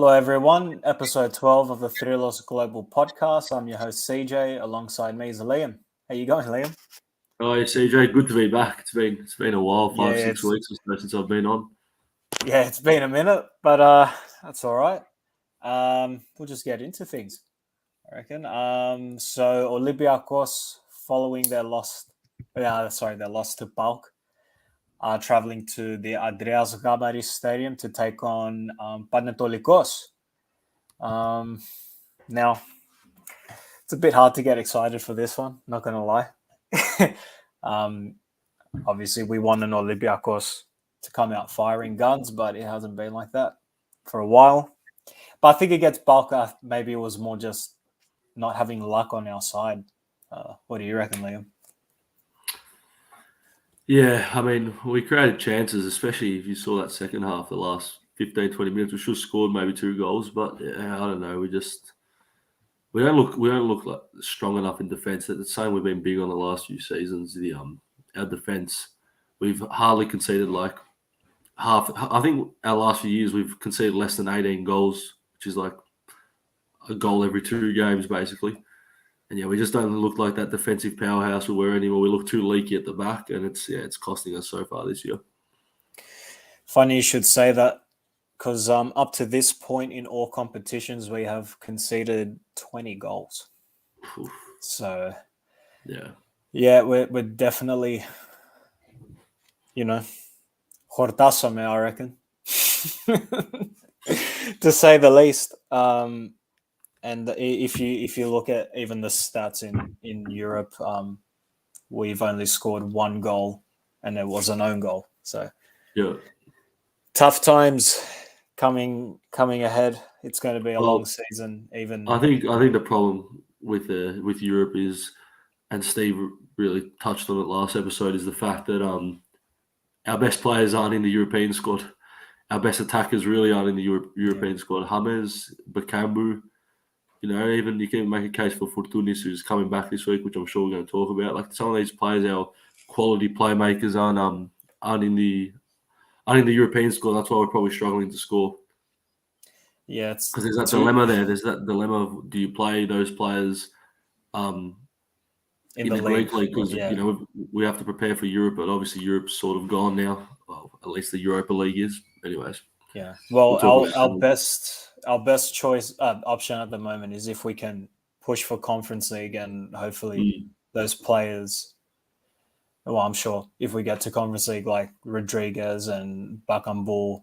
Hello, everyone. Episode 12 of the Thrillos Global Podcast. I'm your host, CJ. Alongside me is Liam. How you going, Liam? Oh, yeah, CJ, good to be back. It's been a while, Yeah, 5-6 weeks or so since I've been on. it's been a minute, but that's all right. We'll just get into things, I reckon. So Olympiakos, following their loss to Bulk, are traveling to the Andreas Gabaris Stadium to take on Panetolikos. Now, it's a bit hard to get excited for this one, not going to lie. Obviously, we want an Olympiakos to come out firing guns, but it hasn't been like that for a while. But I think against Balka, maybe it was more just not having luck on our side. What do you reckon, Liam? Yeah, I mean, we created chances, especially if you saw that second half, the last 15, 20 minutes. We should have scored maybe 2 goals, but yeah, I don't know. We don't look like strong enough in defence. It's the same we've been big on the last few seasons. Our defence, we've hardly conceded like half. I think our last few years we've conceded less than 18 goals, which is like a goal every 2 games basically. And yeah, we just don't look like that defensive powerhouse we were anymore. We look too leaky at the back, and it's costing us so far this year. Funny you should say that, because up to this point in all competitions, we have conceded 20 goals. Oof. So, yeah, we're definitely, hortasome, I reckon, to say the least. And if you look at even the stats in Europe, we've only scored 1 goal, and it was an own goal. So yeah. Tough times coming ahead. It's going to be a long season. Even I think the problem with Europe is, and Steve really touched on it last episode, is the fact that our best players aren't in the European squad. Our best attackers really aren't in the European squad. James, Bakambu, even you can make a case for Fortounis, who's coming back this week, which I'm sure we're going to talk about. Like some of these players, our quality playmakers aren't in the European squad. That's why we're probably struggling to score. Yeah, because there's that dilemma there. There's that dilemma of, do you play those players in the Greek league? Because we have to prepare for Europe, but obviously Europe's sort of gone now. Well, at least the Europa League is. Anyways. Yeah. Well, our best choice option at the moment is if we can push for Conference League, and hopefully those players. Well, I'm sure if we get to Conference League, like Rodriguez and Bakambu,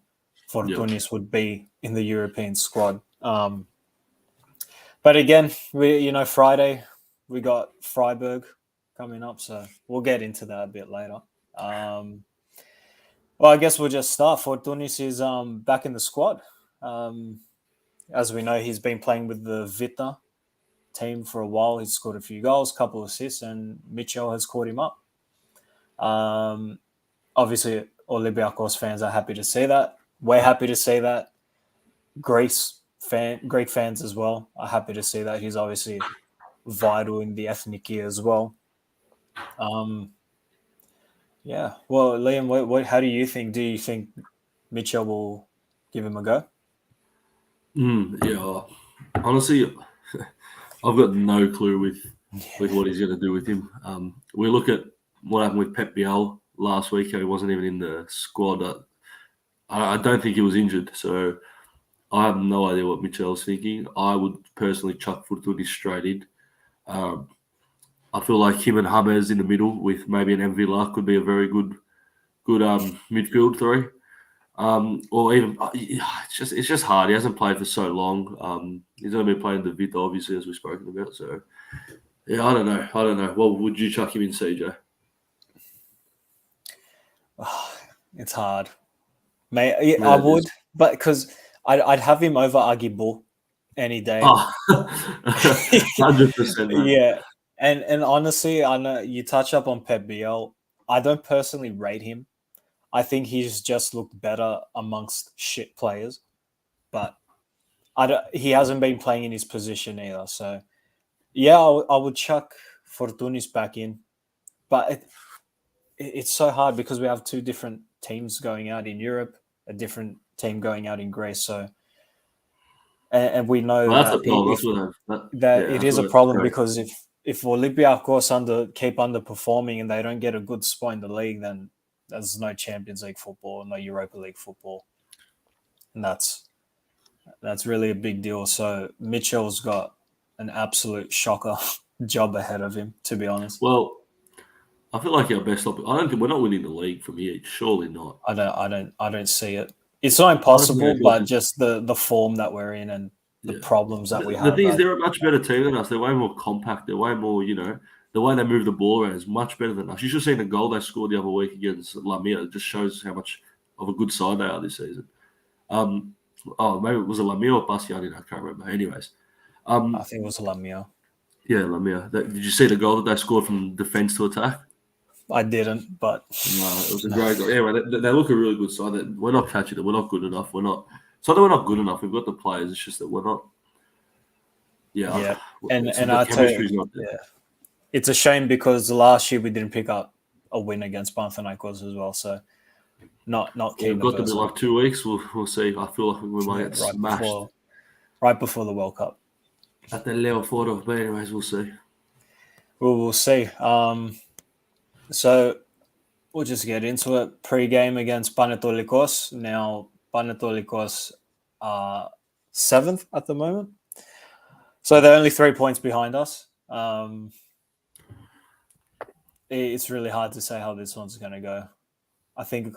Fortounis would be in the European squad. But again, Friday we got Freiburg coming up, so we'll get into that a bit later. Well, I guess we'll just start. Fortounis is back in the squad. As we know, he's been playing with the Vita team for a while. He's scored a few goals, couple of assists, and Mitchell has caught him up. Obviously, Olympiakos fans are happy to see that. We're happy to see that. Greek fans as well are happy to see that. He's obviously vital in the Ethniki as well. Yeah. Well, Liam, how do you think? Do you think Mitchell will give him a go? Yeah. Honestly, I've got no clue with what he's going to do with him. We look at what happened with Pep Biel last week. He wasn't even in the squad. I don't think he was injured, so I have no idea what Mitchell's thinking. I would personally chuck Fortounis straight in. I feel like him and James in the middle with maybe an MV Luck could be a very good midfield three. Or even it's just hard. He hasn't played for so long. He's only been playing the Vita, obviously, as we've spoken about. So yeah, I don't know. Well, would you chuck him in, CJ? It's hard. I would, but because I'd have him over Agibo any day. 100%. Yeah, and honestly, I know you touch up on Pep Biel. I don't personally rate him. I think he's just looked better amongst shit players, but he hasn't been playing in his position either. So yeah, I would chuck Fortounis back in, but it's so hard because we have 2 different teams going out in Europe, a different team going out in Greece. So and we know Well, that's that the problem. it is a problem because if Olympiakos keep underperforming and they don't get a good spot in the league, then there's no Champions League football, no Europa League football, and that's really a big deal. So Mitchell's got an absolute shocker job ahead of him, to be honest. Well, I feel like our best I don't think we're not winning the league from here. Surely not. I don't see it. It's not impossible, but just the form that we're in and the problems that we have. The thing is, they're a much better team than us. They're way more compact. They're way more, the way they move the ball around is much better than us. You should have seen the goal they scored the other week against Lamia. It just shows how much of a good side they are this season. Maybe it was a Lamia or Bastiani. I can't remember. Anyways. I think it was Lamia. Yeah, Lamia. Did you see the goal that they scored from defence to attack? I didn't, but no, it was a great goal. Anyway, they look a really good side. We're not catching it. We're not good enough. It's not that we're not good enough. We've got the players. It's just that we're not. Yeah. And I tell you, it's a shame because last year we didn't pick up a win against Panetolikos as well. So not keen. We've got to be like 2 weeks. We'll see. I feel like we might get smashed right before the World Cup. At the level 4 of, but anyways, we'll see. We'll see. So we'll just get into it. Pre-game against Panetolikos. Now, Panetolikos are 7th at the moment. So they're only 3 points behind us. It's really hard to say how this one's going to go. I think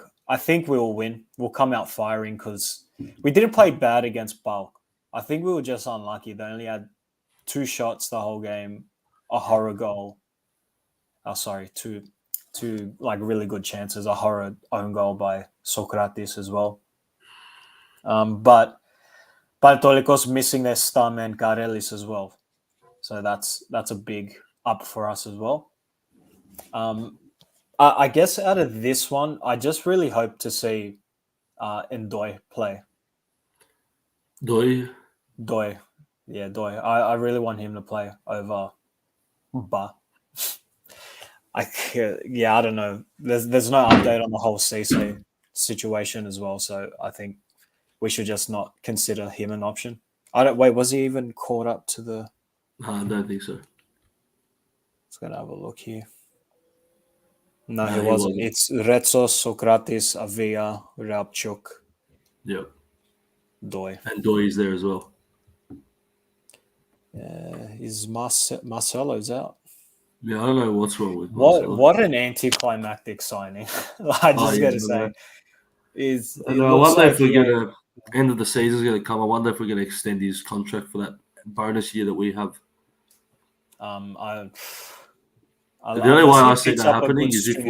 we'll win. We'll come out firing because we didn't play bad against Bulk. I think we were just unlucky. They only had 2 shots the whole game, a horror goal. Two like really good chances, a horror own goal by Socrates as well. But Panetolikos missing their star man Karelis as well. So that's a big up for us as well. I guess out of this one, I just really hope to see Ndoye play. Doi. Yeah, Doi. I really want him to play over Ba. I don't know. There's no update on the whole Cisse situation as well, so I think we should just not consider him an option. Was he even caught up to the... I don't think so. Let's go have a look here. No, he wasn't. It's Retsos, Socrates, Avia, Rabchuk. Yep. Doi. And Doi is there as well. Is Marcelo's out? Yeah, I don't know what's wrong with Marcelo. What an anticlimactic signing. I just got to say. I wonder if we're going to, end of the season is going to come. I wonder if we're going to extend his contract for that bonus year that we have. The only way I see that happening is if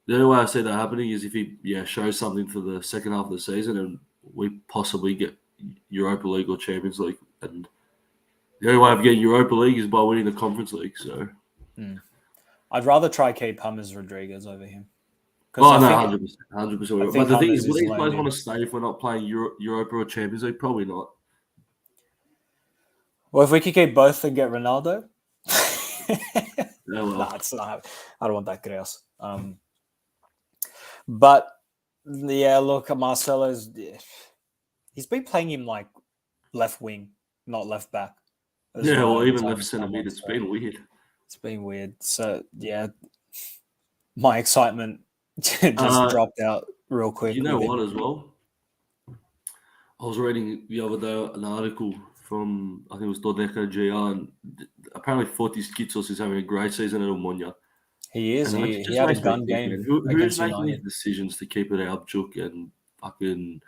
The only way I see that happening is if he shows something for the second half of the season and we possibly get Europa League or Champions League. And the only way of getting Europa League is by winning the Conference League. So, I'd rather try keep James Rodriguez over him. 100%. But the thing is, will these players want to stay if we're not playing Europa or Champions League? Probably not. Well, if we could keep both and get Ronaldo. It's not. I don't want that grass. But look, Marcelo's. He's been playing him like left wing, not left back. Or even left centre mid. It's been weird. It's been weird. So my excitement just dropped out real quick. You know what? As well, I was reading the other day an article from I think it was Dodeca GR, and apparently Fortis Kitsos is having a great season at Omonia. He is. He had a gun game. Who's making these decisions to keep it Albchuk and fucking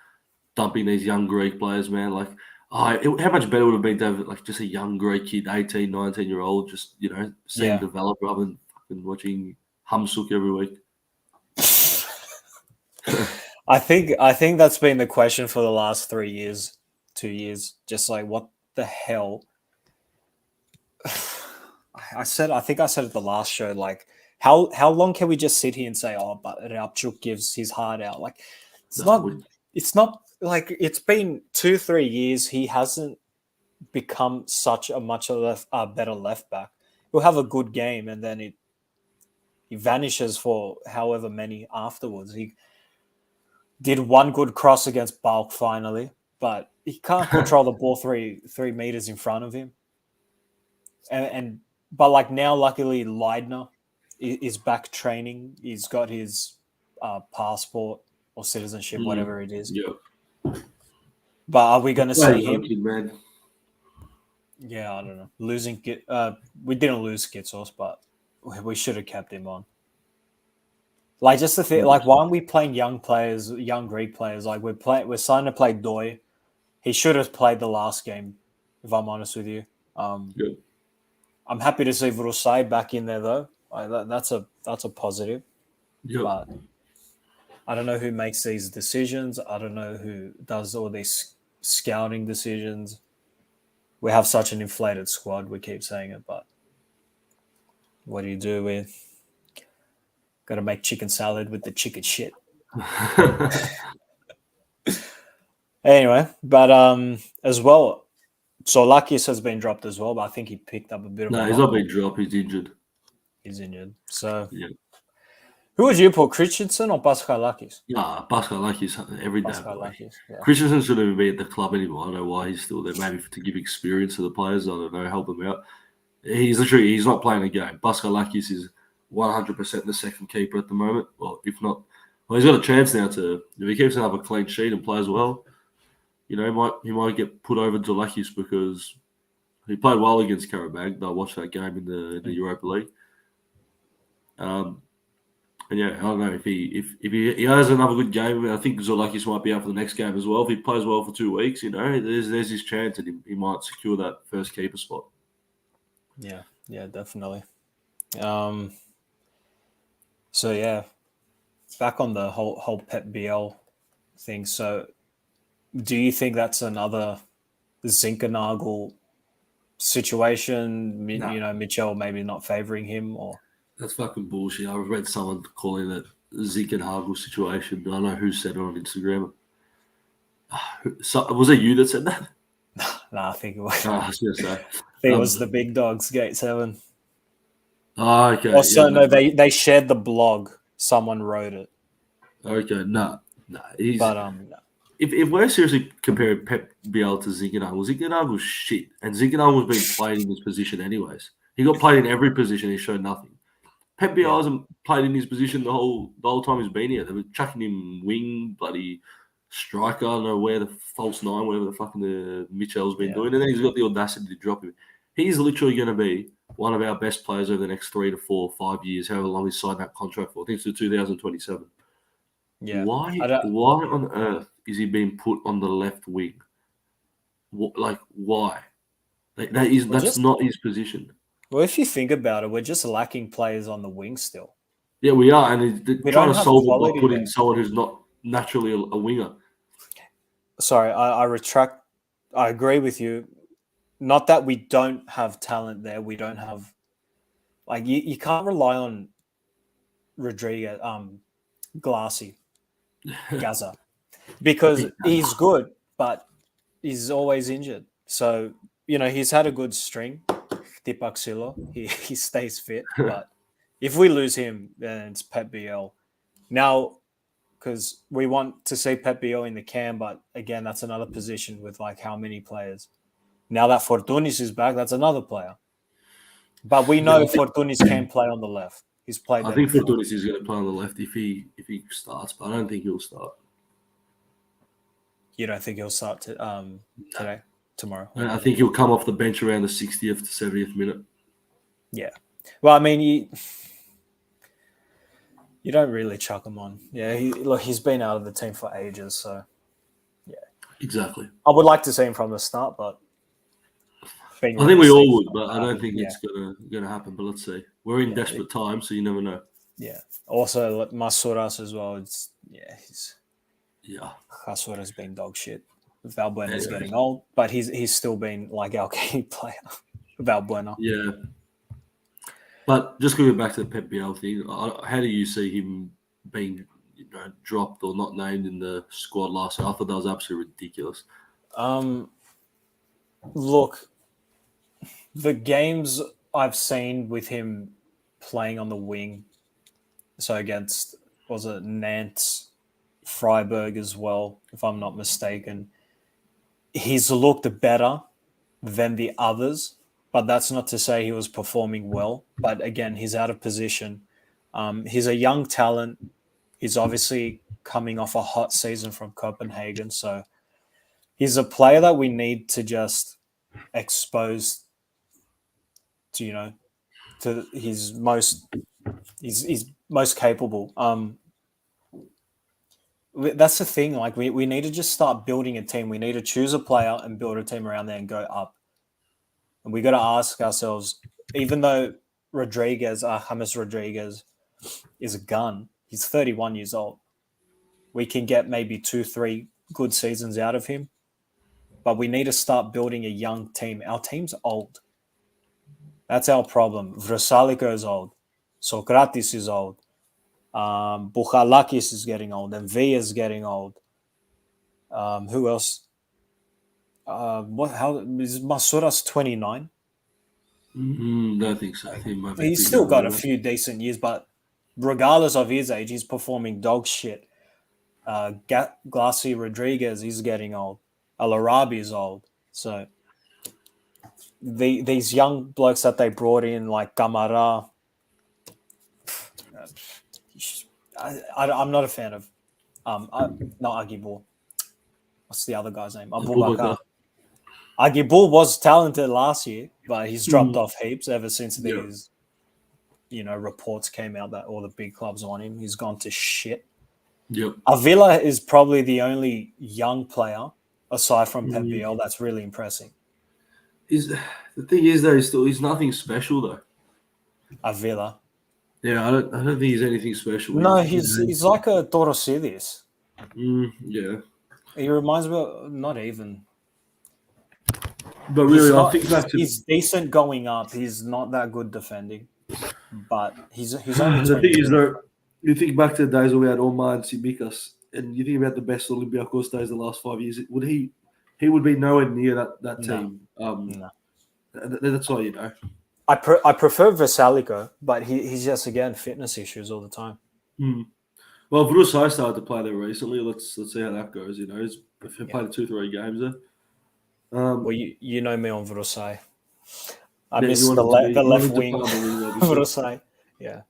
dumping these young Greek players, man? Like, how much better would it have been to have like just a young Greek kid, 18, 19-year-old, just seeing develop rather than fucking watching Hamsuk every week. I think that's been the question for the last 2 years. Just like, what the hell? I think I said at the last show, like, how long can we just sit here and say, but Rabchuk gives his heart out? Like, it's not like it's been 2-3 years. He hasn't become such a better left back. He'll have a good game and then he vanishes for however many afterwards. He did one good cross against Bulk finally, but he can't control the ball 3 meters in front of him. But like now, luckily, Leidner is back training. He's got his passport or citizenship, whatever it is. Yeah. But are we going to see him? Kid, man. Yeah, I don't know. We didn't lose Kitsos, but we should have kept him on. Like just the thing, like why aren't we playing young players, young Greek players? Like we're starting to play Doi. He should have played the last game, if I'm honest with you. Good. I'm happy to see Vrusai back in there though. That's a positive. Yep. But I don't know who makes these decisions. I don't know who does all these scouting decisions. We have such an inflated squad. We keep saying it, but what do you do with? Got to make chicken salad with the chicken shit. Anyway, but as well, Solakis has been dropped as well, but I think he picked up a bit of. No, he's not been dropped. He's injured. He's injured. So, yeah. Who would you put, Christensen or Paskalakis? Nah, Paskalakis every day. Yeah. Christensen shouldn't even be at the club anymore. I don't know why he's still there. Maybe to give experience to the players. I don't know, help them out. He's not playing a game. Paskalakis is 100% the second keeper at the moment. Well, if not, he's got a chance now to, if he keeps another clean sheet and plays well, he might get put over Zolakis because he played well against Karabag. I watched that game in the Europa League. And yeah, I don't know if he has another good game. I think Zolakis might be out for the next game as well. If he plays well for 2 weeks, there's his chance that he might secure that first keeper spot. Yeah, definitely. So yeah, back on the whole Pep BL thing. So, do you think that's another Zinkernagel situation? No. Mitchell maybe not favouring him, or that's fucking bullshit. I read someone calling it Zinkernagel situation. I don't know who said it on Instagram. Was it you that said that? No, I think it was. I was going to say. It was the Big Dogs, Gate 7. Oh, okay. Also, no, they shared the blog. Someone wrote it. Okay, no. No. If we're seriously comparing Pep Biel to Zinkernagel's shit, and Zinkernagel's been played in his position anyways. He got played in every position. He showed nothing. Pep Biel hasn't played in his position the whole time he's been here. They were chucking him wing, bloody striker. I don't know where the false nine, whatever the fucking the Mitchell's been doing, and then he's got the audacity to drop him. He's literally going to be one of our best players over the next 3 to 4 or 5 years, however long he signed that contract for. I think it's to 2027. Yeah. Why on earth is he being put on the left wing? Why? That's not his position. Well, if you think about it, we're just lacking players on the wing still. Yeah, we are, and they're trying to solve it by putting someone who's not naturally a winger. Sorry, I retract. I agree with you. Not that we don't have talent there. We don't have you can't rely on Rodriguez, Glassy, Gaza, because he's good, but he's always injured. So he's had a good string. Tipak Silo, he stays fit, but if we lose him, then it's Pep BL. Now, because we want to see Pep BL in the camp, but again, that's another position with how many players. Now that Fortunis is back, that's another player. But we know Fortunis can play on the left. He's played. I think Fortunis is going to play on the left if he starts, but I don't think he'll start. You don't think he'll start today, tomorrow? I think he'll come off the bench around the 60th to 70th minute. Yeah. Well, I mean, you don't really chuck him on. Yeah, he's been out of the team for ages, so yeah. Exactly. I would like to see him from the start, but I think we all would, but I don't think it's gonna happen. But let's see. We're in desperate times, so you never know. Yeah. Also, Masouras as well. Masouras been dog shit. Valbuena's getting old, but he's still been our key player. Valbuena. Yeah. But just going back to the Pep Biel thing, how do you see him being dropped or not named in the squad last year? I thought that was absolutely ridiculous. Look, the games I've seen with him playing on the wing, so against, was it Nantes, Freiburg as well, if I'm not mistaken, he's looked better than the others, but that's not to say he was performing well. But again, he's out of position. He's a young talent. He's obviously coming off a hot season from Copenhagen, so he's a player that we need to just expose to, to his most capable. That's the thing. Like we need to just start building a team. We need to choose a player and build a team around there and go up. And we got to ask ourselves, even though James Rodriguez is a gun, he's 31 years old. We can get maybe 2-3 good seasons out of him, but we need to start building a young team. Our team's old. That's our problem. Vrsaljko is old. Sokratis is old. Bouchalakis is getting old. And V is getting old. Who else? How is Masuras 29? Don't think so. He's still got a few decent years, but regardless of his age, he's performing dog shit. Glassy Rodriguez, he's getting old. Al-Arabi is old. So these young blokes that they brought in, like Kamara, I'm not a fan of. Not Agibor. What's the other guy's name? Abubakar. Agibor was talented last year, but he's dropped off heaps ever since these, reports came out that all the big clubs want him. He's gone to shit. Yep. Avila is probably the only young player aside from Pep Biel that's really impressing. The thing is, though, he's nothing special though. Avila. Yeah, I don't think he's anything special. No, he's like a Torosidis. Yeah. He reminds me of, not even. But really, I think he's decent going up. He's not that good defending, but he's only. The thing is, though, you think back to the days where we had Omar and Tsimikas, and you think about the best Olympiakos days the last 5 years. Would he would be nowhere near that team. No. That's all you know. I prefer Vrsaljko, but he's just again fitness issues all the time. Well, Vrsaljko started to play there recently. Let's see how that goes. He's played 2-3 games there. Well, you know me on Vrsaljko. I miss the left wing Vrsaljko. Yeah.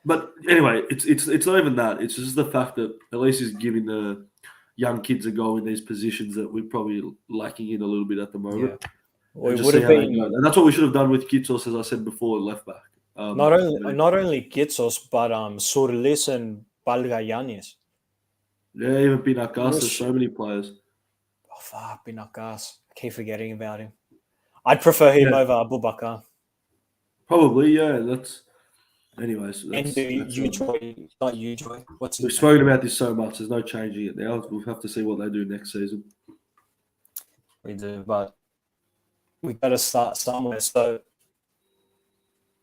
But anyway, it's not even that. It's just the fact that at least he's giving the young kids a go in these positions that we're probably lacking in a little bit at the moment. Yeah. Well, it would have been, and that's what we should have done with Kitsos, as I said before, left back. Not only Kitsos, but Surlis and Balgayanis. Yeah, even Panathinaikos. There's so many players. Oh fuck, Panathinaikos. I keep forgetting about him. I'd prefer him over Abubakar. Probably, yeah. Anyways. Not Ujoy. We've spoken about this so much. There's no changing it now. We'll have to see what they do next season. We do, but we got to start somewhere. So,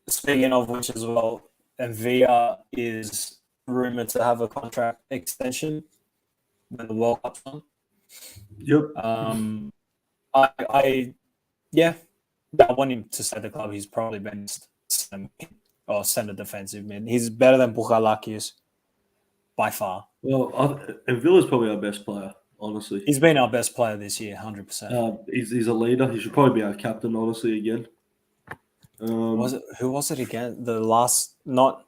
speaking of which as well, Envia is rumored to have a contract extension when the World Cup's on. Yep. I want him to stay at the club. He's probably been center defensive mid. He's better than Bouchalakis by far. Well, Envilla's probably our best player. Honestly, he's been our best player this year, 100%. He's a leader. He should probably be our captain. Honestly, again. Who was it again? The last, not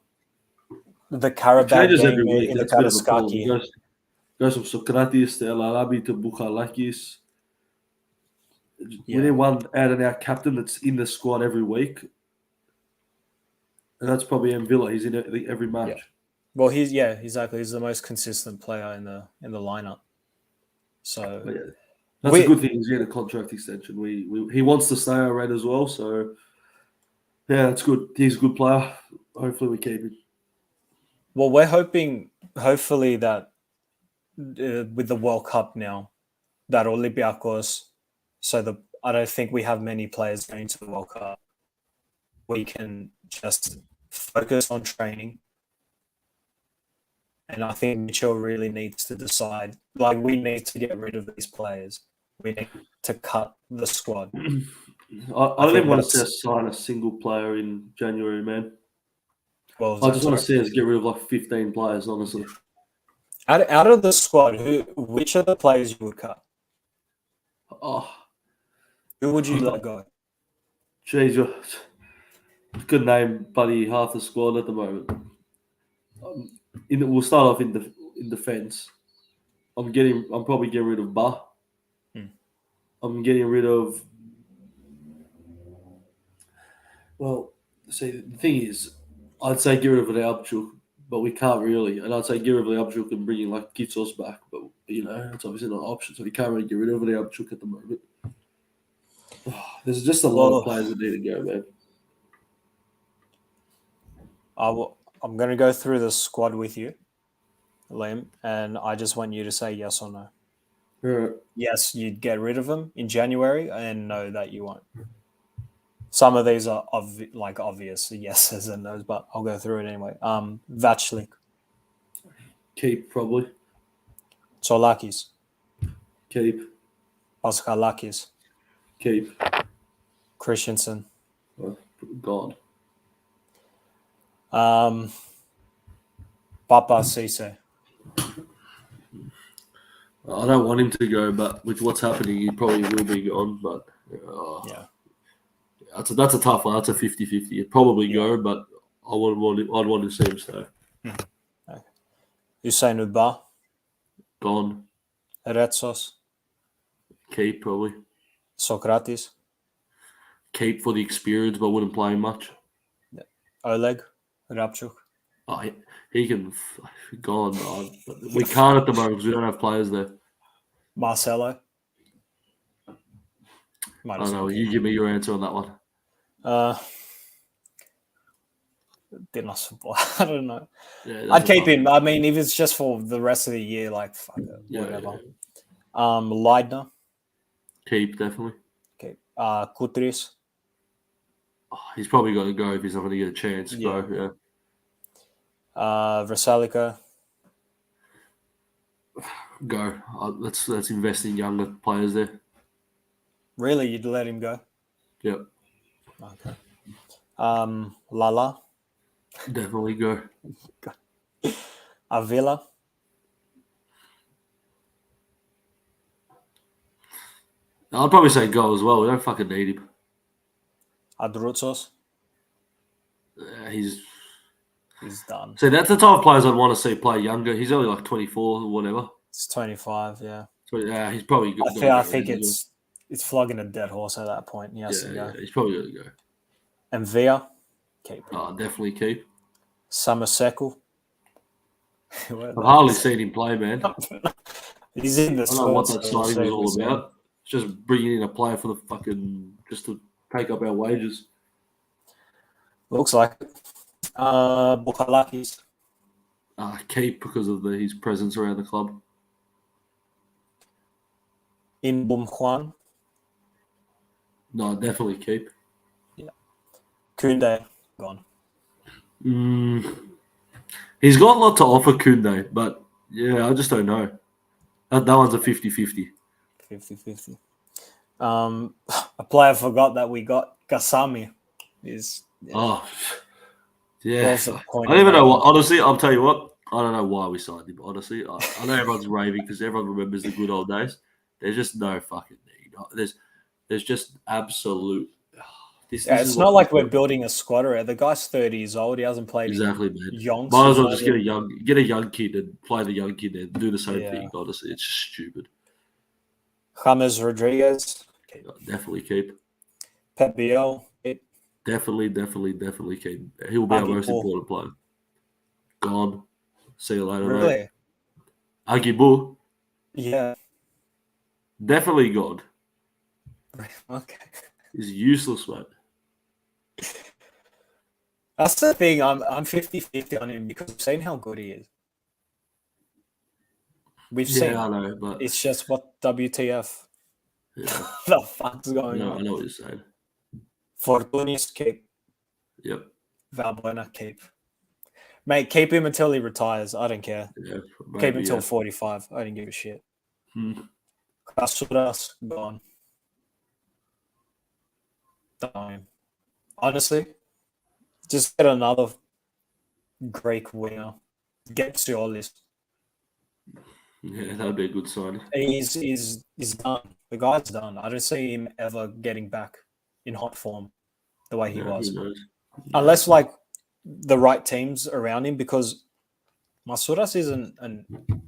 the Carabao game in the Karaiskaki. Goes from Sokratis to Al-Arabi to Bouchalakis. We need one out and out captain that's in the squad every week, and that's probably Villa. He's in every match. Yeah. Well, exactly. He's the most consistent player in the lineup. So that's a good thing. He's getting a contract extension. He wants to stay our red as well. So yeah, that's good. He's a good player. Hopefully, we keep him. Well, we're hopefully that with the World Cup now, that Olympiakos. So I don't think we have many players going to the World Cup. We can just focus on training. And I think Mitchell really needs to decide, we need to get rid of these players. We need to cut the squad. I don't even want to see us sign a single player in January, man. Well, I just want to see us get rid of 15 players, honestly. Out of the squad, which are the players you would cut? Who would you let go? Jeez, you could name buddy half the squad at the moment. We'll start off in defence. I'm probably getting rid of Ba. I'm getting rid of. Well, see, the thing is, I'd say get rid of Alpchuk, but we can't really. And I'd say get rid of Alpchuk and bring in like Kitsos back, but it's obviously not an option, so we can't really get rid of Alpchuk at the moment. There's just a lot of players that need to go, man. I'm going to go through the squad with you, Liam, and I just want you to say yes or no. Right. Yes, you'd get rid of them in January, and no, that you won't. Some of these are obvious yeses and nos, but I'll go through it anyway. Vachlik. Keep, probably. Tsolakis. Keep. Paskalakis. Keep. Christensen. Gone. Papa Cisse. I don't want him to go, but with what's happening, he probably will be gone. But yeah, that's a tough one. That's a 50-50. He'd probably go, but I'd want to see him stay. Okay. Usain Uba. Gone. Retsos. Keep, probably. Socrates. Keep for the experience, but wouldn't play much. Yeah. Oleg Rabchuk. Oh, he can gone. But we can't at the moment because we don't have players there. Marcelo. I don't know. You give me your answer on that one. Didn't I support? I don't know. Yeah, I'd keep him. I mean, if it's just for the rest of the year, like fuck it, whatever. Yeah. Leidner. Keep, definitely. Okay. Kutris. Oh, he's probably got to go if he's not going to get a chance. Yeah. Go, yeah. Veselika. Go. Let's invest in younger players there. Really, you'd let him go? Yep. Okay. Lala. Definitely go. Avila. I'd probably say go as well. We don't fucking need him. Adrutsos. He's done. See, that's the type of players I'd want to see play younger. He's only like 24 or whatever. It's 25, yeah. So, yeah, he's probably good. I think it's flogging a dead horse at that point. He has to go. Yeah, he's probably going to go. And Via, keep. Oh, definitely keep. Samaseku. I've hardly seen him play, man. He's in the I don't know what that signing was all about. It's just bringing in a player for the fucking just to take up our wages. Looks like it. Bukalakis. Keep because of his presence around the club. In Bumhuan. No, definitely keep. Yeah. Kunde, gone. He's got a lot to offer, Kunde, but yeah, I just don't know. That one's a 50-50. 50-50. A player forgot that we got Kasami. Is yeah. I don't even know what. Honestly, I'll tell you what. I don't know why we signed him. Honestly, I know everyone's raving because everyone remembers the good old days. There's just no fucking need. There's just absolute. It's not like we're building a squad around. The guy's 30 years old. He hasn't played. Exactly, man. Yonks might as well just get a young kid and play the young kid and do the same thing. Honestly, it's just stupid. James Rodriguez. Okay. Definitely keep. Pep Biel. Definitely keep. He'll be our most important player. Gone. See you later, really? Mate. Agibu. Yeah. Definitely gone. Okay. He's useless, mate. That's the thing. I'm 50-50 on him because we've seen how good he is. We've seen. I know, but it's just what WTF. Yeah. The fuck's going on? I know what you're saying. Fortunis, keep. Yep. Valbuena, keep. Mate, keep him until he retires. I don't care. Yeah, maybe, keep him until 45. I don't give a shit. Kasuras, gone. Done. Honestly, just get another Greek winger. Get Siolis. Yeah, that'd be a good sign. He's done. The guy's done. I don't see him ever getting back in hot form the way he Yeah, was, who knows? unless like the right teams around him. Because Masouras isn't an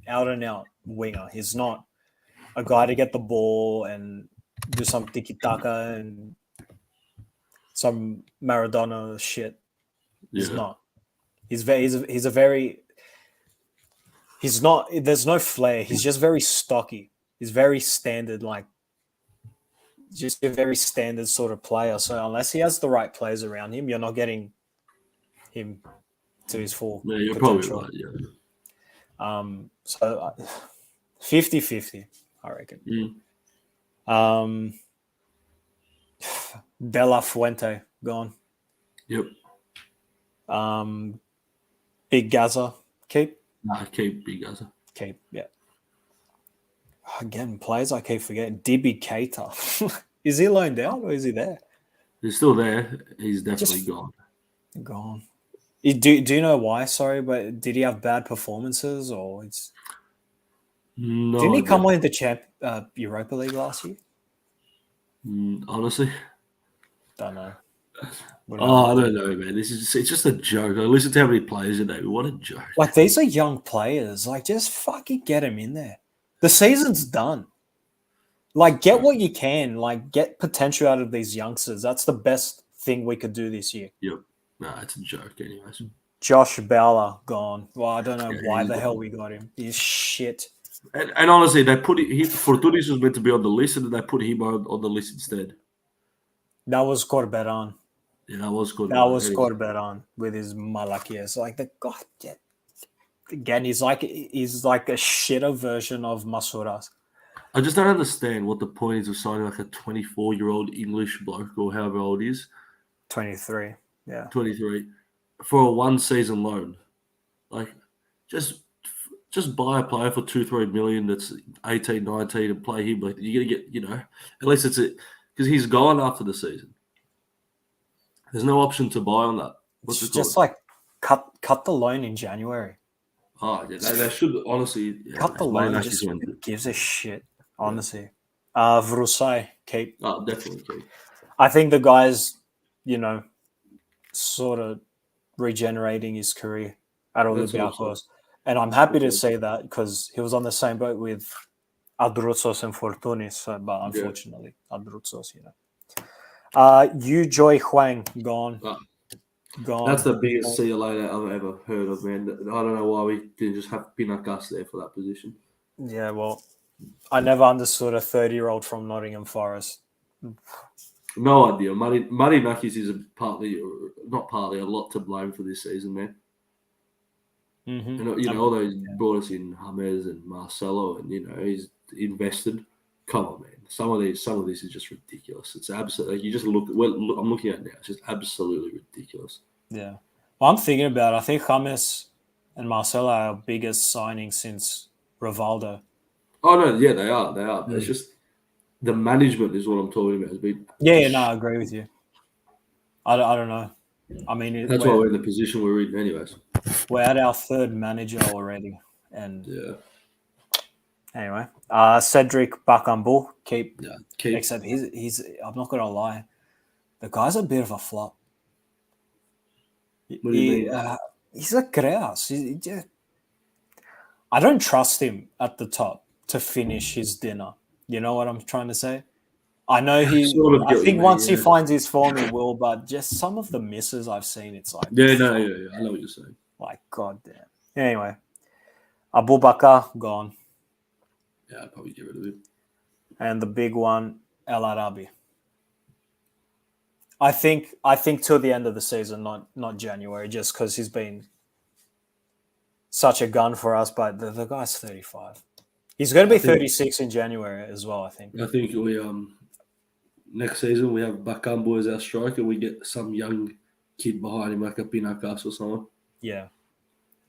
out and out winger. He's not a guy to get the ball and do some tiki taka and some Maradona shit. He's Yeah. not. He's a very. He's not. There's no flair. He's just very stocky. He's very standard, like just a very standard sort of player. So unless he has the right players around him, you're not getting him to his full Yeah, you're potential. probably right. Yeah. So 50-50, I reckon. Mm. De La Fuente gone. Yep. Big Gaza keep. Nah, keep Big Gaza. Keep, yeah. Again, players I keep forgetting. Dibi Keita. Is he loaned out or is he there? He's still there. He's definitely gone. Gone. Do you know why? Sorry, but did he have bad performances or it's? No, Didn't he come on in the Europa League last year? Honestly, don't know. I don't know, man. It's just a joke. I listen to how many players are there. What a joke! Like these are young players. Like just fucking get them in there. The season's done. Like get what you can. Like get potential out of these youngsters. That's the best thing we could do this year. Yep. No, it's a joke, anyways. Josh Bowler gone. Well, I don't know why the hell we got him. He's shit. And honestly, they put Fortounis was meant to be on the list, and they put him on the list instead. That was Corberan. Yeah, that was good. That was Corberan with his Malakias. Like the god. Yeah. Again, he's like a shitter version of Masouras. I just don't understand what the point is of signing like a 24-year-old English bloke or however old he is. 23. Yeah. 23 for a 1-season loan. Like, just buy a player for 2-3 million that's 18, 19 and play him. Like, you're going to get, at least it's it because he's gone after the season. There's no option to buy on that. It's just like cut the loan in January. Oh, yeah, they should honestly cut the loan. Just gives a shit, honestly. Vrusai, keep. Oh, definitely keep. I think the guy's, sort of regenerating his career at Olympiakos. And I'm happy to say that because he was on the same boat with Adroutsos and Fortounis, but unfortunately, Adroutsos, Yu Joy Huang, gone. Gone. That's the biggest see you later I've ever heard of, man. I don't know why we didn't just have Panathinaikos there for that position. Yeah, well, I never understood a 30-year-old from Nottingham Forest. No idea. Panetolikos is a lot to blame for this season, man. Mm-hmm. And, although he brought us in James and Marcelo, and he's invested. Come on, man. Some of this is just ridiculous. It's absolutely you just look. I'm looking at it now. It's just absolutely ridiculous. Yeah. Well, I'm thinking about it. I think James and Marcelo are our biggest signings since Rivaldo. Oh no, yeah, they are. They are. It's just the management is what I'm talking about. I agree with you. I don't know. I mean, that's why we're in the position we're in, anyways. We're at our third manager already, and anyway, Cedric Bakambu keep. Except he's. I'm not gonna lie, the guy's a bit of a flop. What do you mean? He's a creas. I don't trust him at the top to finish his dinner. You know what I'm trying to say? I know I think once he finds his form, he will. But just some of the misses I've seen, it's like I know what you're saying. Like goddamn. Anyway, Abubakar gone. Yeah, I'd probably get rid of him. And the big one, El Arabi. I think till the end of the season, not January, just because he's been such a gun for us. But the guy's 35. He's going to be 36 in January as well, I think. I think we next season we have Bakambu as our striker. We get some young kid behind him, like a Panetolikos or someone. Yeah.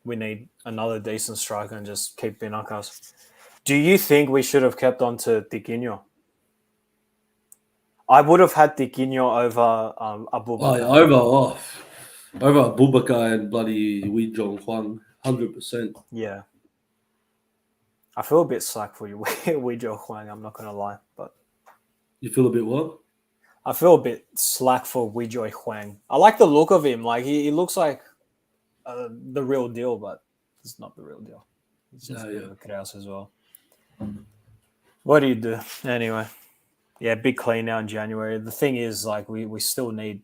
We need another decent striker and just keep Panetolikos. Do you think we should have kept on to Tiquinho? I would have had Tiquinho over Abubakar. Over Abubakar and bloody Wee Jong Huang, 100%. Yeah. I feel a bit slack for you, Weijia Huang. I'm not gonna lie, but You feel a bit what? I feel a bit slack for Weijia Huang. I like the look of him. Like he looks like the real deal, but it's not the real deal. He's just a bit of a chaos as well. What do you do anyway? Yeah, big clean now in January. The thing is, like, we still need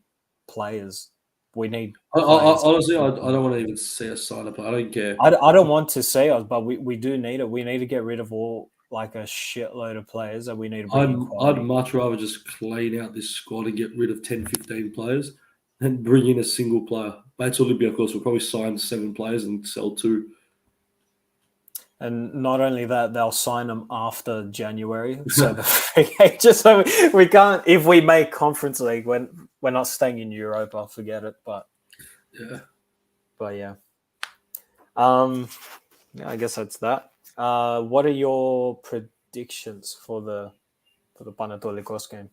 players. We need. Honestly, I don't want to even see us sign up. I don't care. I don't want to say us, but we do need it. We need to get rid of all like a shitload of players that we need to bring in quality. I'd much rather just clean out this squad and get rid of 10, 15 players than bring in a single player. Bates Olympiakos will probably sign 7 players and sell 2. And not only that, they'll sign them after January. So just so we can't. If we make Conference League, when we're not staying in Europa, forget it. But yeah. I guess that's that. What are your predictions for the Panetolikos game?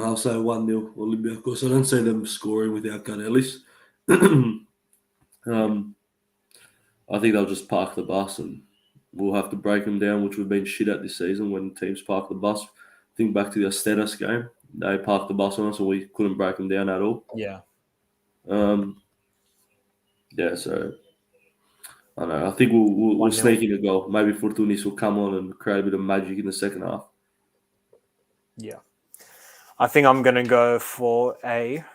I'll say 1-0 Olympiakos. I don't see them scoring without Ganelis. I think they'll just park the bus and we'll have to break them down, which we've been shit at this season when teams park the bus. Think back to the Asteras game. They parked the bus on us and we couldn't break them down at all. Yeah. So I don't know. I think we'll sneak in a goal. Maybe Fortunis will come on and create a bit of magic in the second half. Yeah. I think I'm going to go for I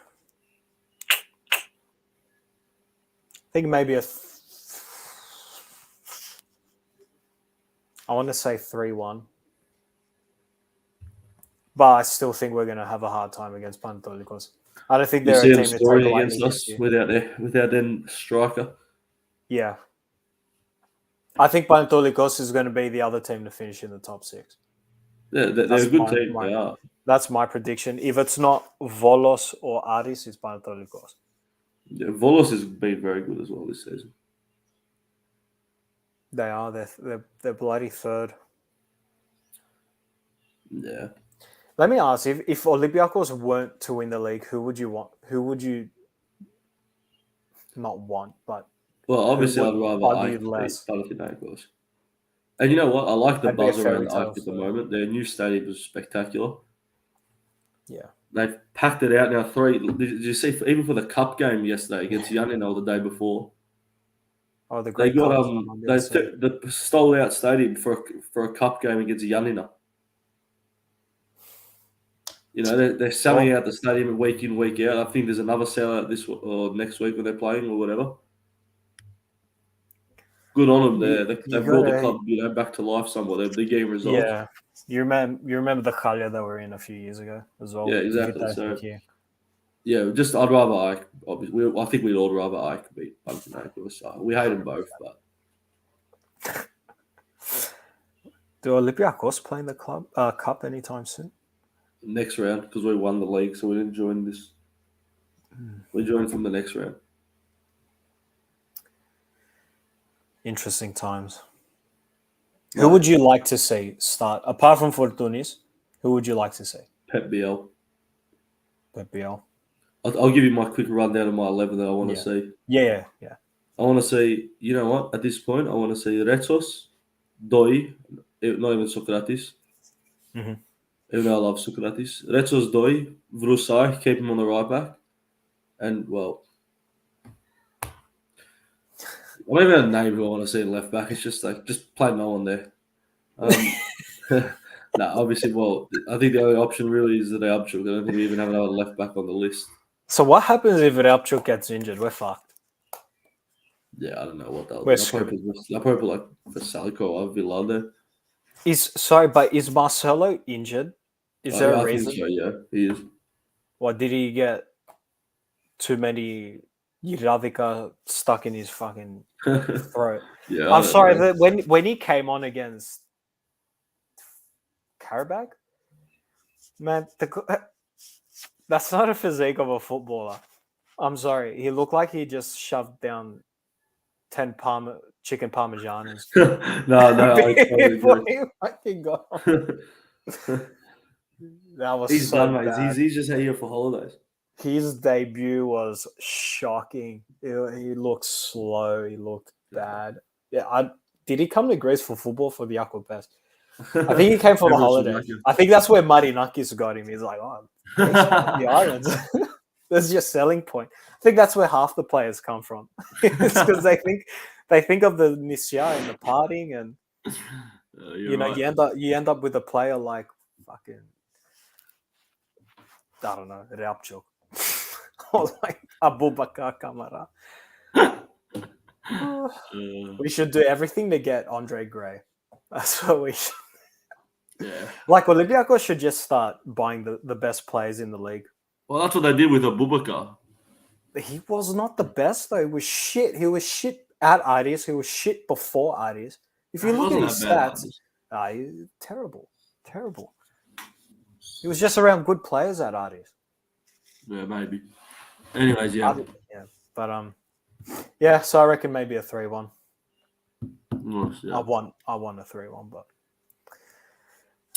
think maybe I want to say 3-1. But I still think we're going to have a hard time against Panetolikos. I don't think they're a team to take against us without their striker. Yeah. I think Panetolikos is going to be the other team to finish in the top 6. Yeah, they're a good team. They are. That's my prediction. If it's not Volos or Aris, it's Panetolikos. Yeah, Volos has been very good as well this season. They are. They're bloody third. Yeah. Let me ask, if Olympiakos weren't to win the league, who would you want? Who would you not want? But obviously, I'd rather Panathinaikos. And you know what? I like the buzz around Ike at the moment. Their new stadium is spectacular. Yeah. They've packed it out now. Did you see? Even for the cup game yesterday against Yanino the day before. Oh, they got they stole out stadium for a cup game against Yanina. You know, they're selling out the stadium week in, week out. I think there's another sellout this or next week when they're playing or whatever. Good on them there. They brought the club, back to life somewhat. They're getting results. Yeah, you remember the Khalya that were in a few years ago as well. Yeah, exactly. So, I'd rather Ike. Obviously, I think we'd all rather Ike beat Panetolikos. We hate them both, but do Olympiakos play in the cup anytime soon? Next round, because we won the league, so we didn't join this. We joined from the next round. Interesting times. Who would you like to see start? Apart from Fortunis, who would you like to see? Pep Biel. I'll give you my quick rundown of my 11 that I want to see. Yeah. I want to see, you know what, at this point, I want to see Retsos, Doi, not even Socrates. Mm-hmm. Even though I love Socrates. Retsos, Doi, Vrusai, keep him on the right back. And, well, I don't even have a name who I want to see in left back. It's just play no one there. Obviously, I think the only option really is the Abchuk. I don't think we even have another left back on the list. So what happens if Abchuk gets injured? We're fucked. Yeah, I don't know what they'll do. I'll probably like Vasilico or Villar. Is Marcelo injured? Is there a reason? Think so, yeah, he is. What, did he get too many Radika stuck in his fucking throat? Yeah, I'm sorry. When he came on against Karabakh, man, that's not a physique of a footballer. I'm sorry. He looked like he just shoved down 10 chicken parmesanas. No, before he fucking got that was he's so done, bad. Mate. He's just here for holidays. His debut was shocking. He looked slow. He looked bad. Yeah, did he come to Greece for football for the Aquapest? I think he came for the Everyone's holidays. like, I think that's where Panetolikos got him. He's like, oh, Greece, the islands. That's your selling point. I think that's where half the players come from. It's because they think of the Nisya and the partying, and right. you end up with a player like fucking, I don't know, Rapchuk or like Abubakar Kamara. We should do everything to get Andre Gray. That's what we should. Yeah. Like Olympiakos should just start buying the best players in the league. Well, that's what they did with Abubakar. He was not the best though. He was shit. He was shit at Aris. He was shit before Aris. If you look at his stats, he's terrible. Terrible. He was just around good players at Aris. Yeah, maybe. Anyways, yeah. But yeah, so I reckon maybe a 3-1. Nice, yeah. I want a 3-1, but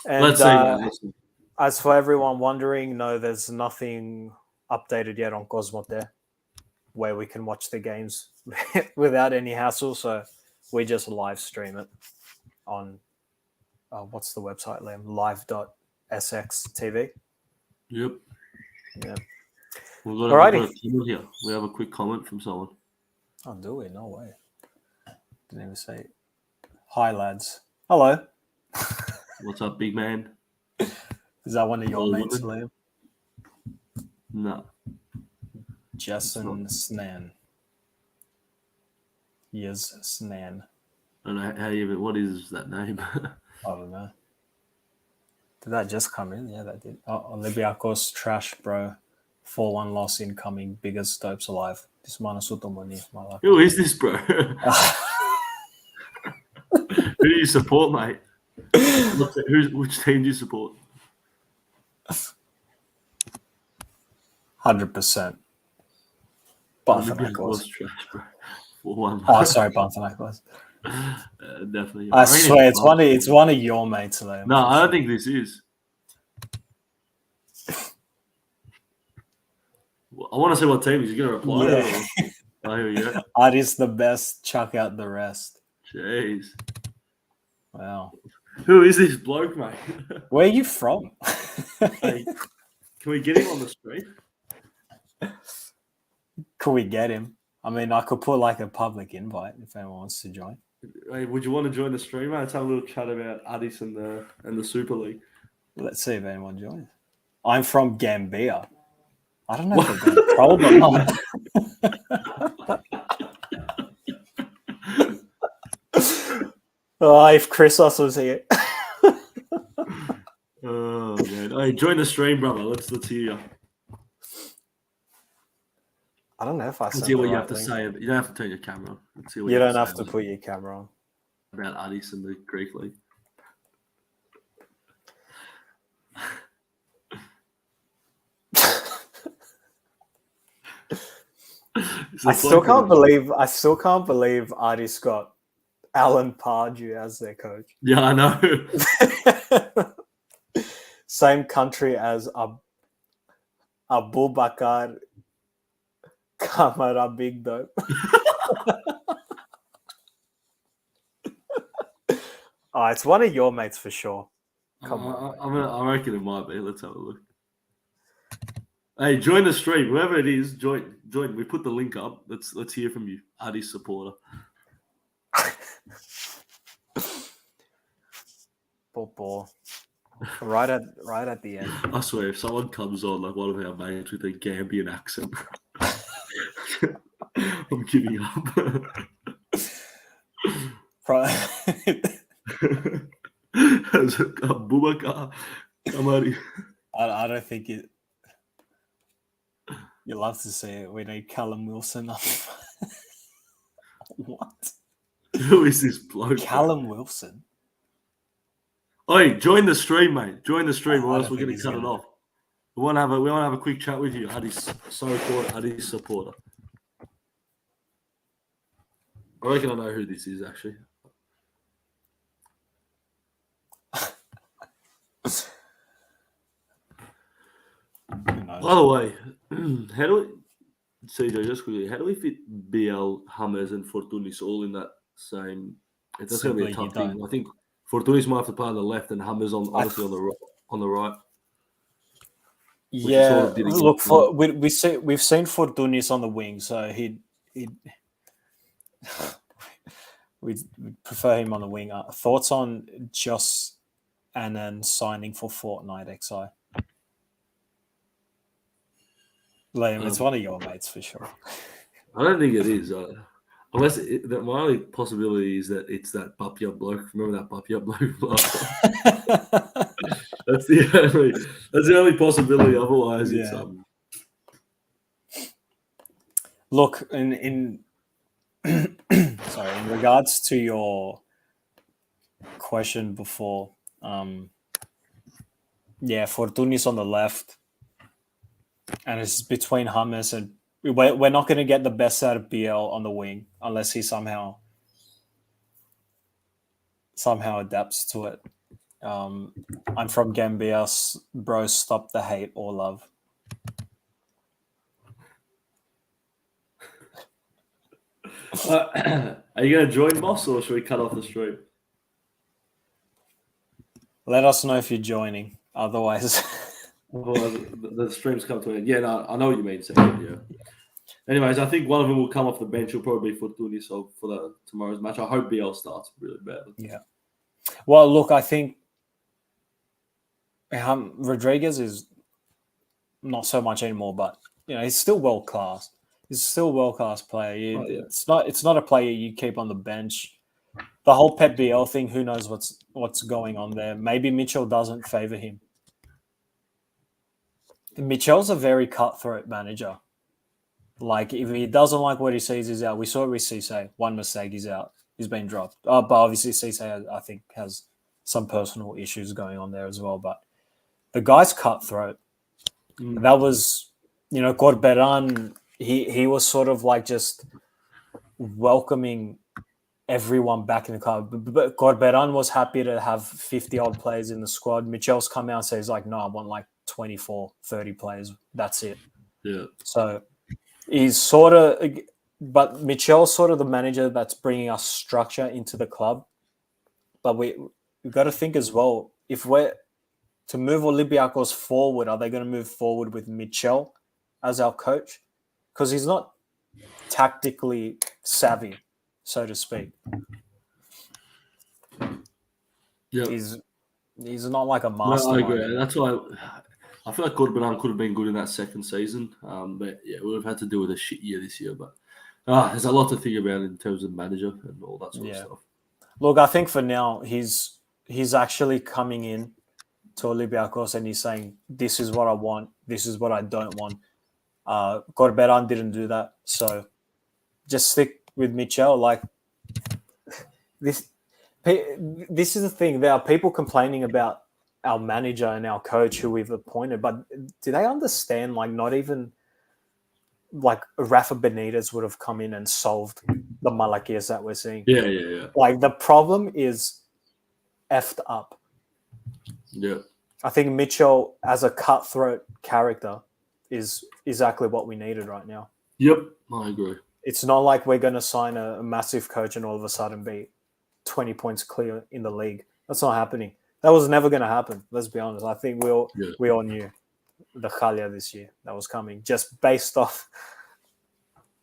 let's see. As for everyone wondering, no, there's nothing updated yet on Cosmote where we can watch the games without any hassle. So we just live stream it on what's the website, Liam? live.sx.tv. Yep. Yeah. We have a quick comment from someone. Oh, do we? No way. Didn't even say hi, lads. Hello. What's up, big man? Is that one of your mates, Liam? No. Jason Snan. Yes, Snan. I don't know how you. What is that name? I don't know. Did that just come in? Yeah, that did. Oh, Olympiakos trash, bro. 4-1 loss incoming. Biggest dopes alive. This man is money. Who is this, bro? Who do you support, mate? Which team do you support? 100%. Panethinaikos. Trash, bro. 4-1. Oh, sorry, Panethinaikos. Definitely. I swear, it's one of your mates, Liam. No, I don't think this is. I want to see what team he's going to reply to. Oh, here we go. Aris the best. Chuck out the rest. Jeez. Wow. Who is this bloke, mate? Where are you from? Hey, can we get him on the stream? Could we get him? I mean, I could put like a public invite if anyone wants to join. Hey, would you want to join the stream, mate? Let's have a little chat about Addis and the Super League. Let's see if anyone joins. I'm from Gambia. I don't know if they're going to troll or not. Oh, if Christos was here. Oh man! Hey, join the stream, brother. Let's hear you. I don't know if I. Let's hear what you have to say. You don't have to turn your camera on. Let's see what you don't have to put your camera on. About Addis and the Greek League. I still can't believe Addis got Alan Pardew as their coach. Yeah, I know. Same country as Abubakar Kamara Big Dope. Oh, it's one of your mates for sure. Come on. I reckon it might be. Let's have a look. Hey, join the stream. Whoever it is, join. We put the link up. Let's hear from you, Addis supporter. Ball. Right at the end. I swear, if someone comes on like one of our mates with a Gambian accent, I'm giving up. Abubakar Kamari. I don't think it. You love to see it. We need Callum Wilson up. What? Who is this bloke? Callum Wilson. Oi, join the stream, mate. Join the stream, or else we're going to cut it off. We want to have a quick chat with you, Addis supporter. I reckon I know who this is actually. By the way, how do we, CJ, just quickly, how do we fit BL, Hammers, and Fortunis all in that same That's going to be a tough thing. I think Fortounis might have to play on the left and Hummers obviously on the right. Yeah, look, we've seen Fortounis on the wing, so we prefer him on the wing. Thoughts on Joss Annan signing for Fortnite XI? Liam, it's one of your mates for sure. I don't think it is. Unless my only possibility is that it's that Papia bloke. Remember that Papia bloke? That's the only possibility. Otherwise, it's Look, in sorry, in regards to your question before, Fortounis on the left, and it's between Hummus and we're not going to get the best out of BL on the wing unless he somehow adapts to it. I'm from Gambia, bro. Stop the hate or love. Are you going to join, boss, or should we cut off the stream? Let us know if you're joining. Otherwise, the stream's come to an end. Yeah, no, I know what you mean, Sam. Yeah. Anyways, I think one of them will come off the bench. He'll probably be Fortounis for tomorrow's match. I hope BL starts really badly. Yeah. Well, look, I think Rodriguez is not so much anymore, but he's still world class. He's still a world class player. It's not a player you keep on the bench. The whole Pep BL thing, who knows what's going on there? Maybe Mitchell doesn't favor him. Mitchell's a very cutthroat manager. Like, if he doesn't like what he sees, he's out. We saw it with Cisse. One mistake, he's out. He's been dropped. But obviously Cisse, I think, has some personal issues going on there as well. But the guy's cutthroat. That was, Corberan, he was sort of like just welcoming everyone back in the club. But Corberan was happy to have 50-odd players in the squad. Michel's come out and says, like, no, I want like 24, 30 players. That's it. Yeah. So he's sort of, but Michel's sort of the manager that's bringing us structure into the club. But we've got to think as well, if we're to move Olympiakos forward, are they going to move forward with Michel as our coach? Because he's not tactically savvy, so to speak. Yeah. He's not like a mastermind. No, I agree. That's why I feel like Corberan could have been good in that second season. But yeah, we've had to deal with a shit year this year. But there's a lot to think about in terms of manager and all that sort of stuff. Look, I think for now he's actually coming in to Olympiakos and he's saying, this is what I want, this is what I don't want. Corberan didn't do that. So just stick with Michel. Like, this is the thing. There are people complaining about our manager and our coach who we've appointed, but do they understand, like, not even like Rafa Benitez would have come in and solved the malakias that we're seeing. Yeah. Like, the problem is effed up. Yeah. I think Mitchell as a cutthroat character is exactly what we needed right now. Yep, I agree. It's not like we're going to sign a massive coach and all of a sudden be 20 points clear in the league. That's not happening. That was never going to happen. Let's be honest. I think we all knew the Khalia this year that was coming, just based off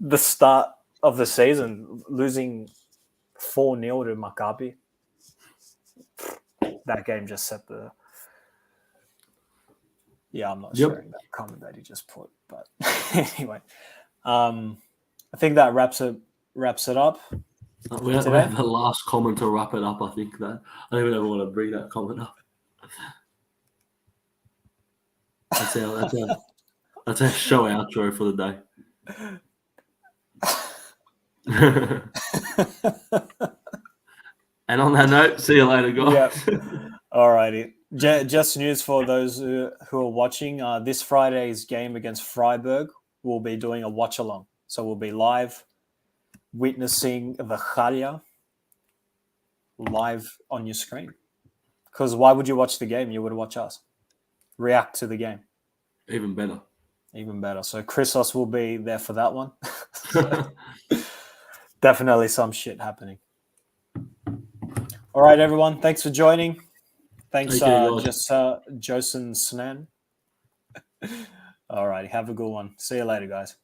the start of the season, losing 4-0 to Maccabi. That game just set the... Yeah, I'm not sharing that comment that he just put. But anyway, I think that wraps it up. We have the last comment to wrap it up, I think. That I don't even ever want to bring that comment up. That's our show outro for the day. And on that note, see you later, guys. Yep. All righty. Just news for those who are watching. This Friday's game against Freiburg, we'll be doing a watch-along. So we'll be live witnessing the Khalia live on your screen. Because why would you watch the game? You would watch us. React to the game. Even better. So Christos will be there for that one. Definitely some shit happening. All right, everyone. Thanks for joining. Thanks, Take care, guys. Josen Snan. All right. Have a good one. See you later, guys.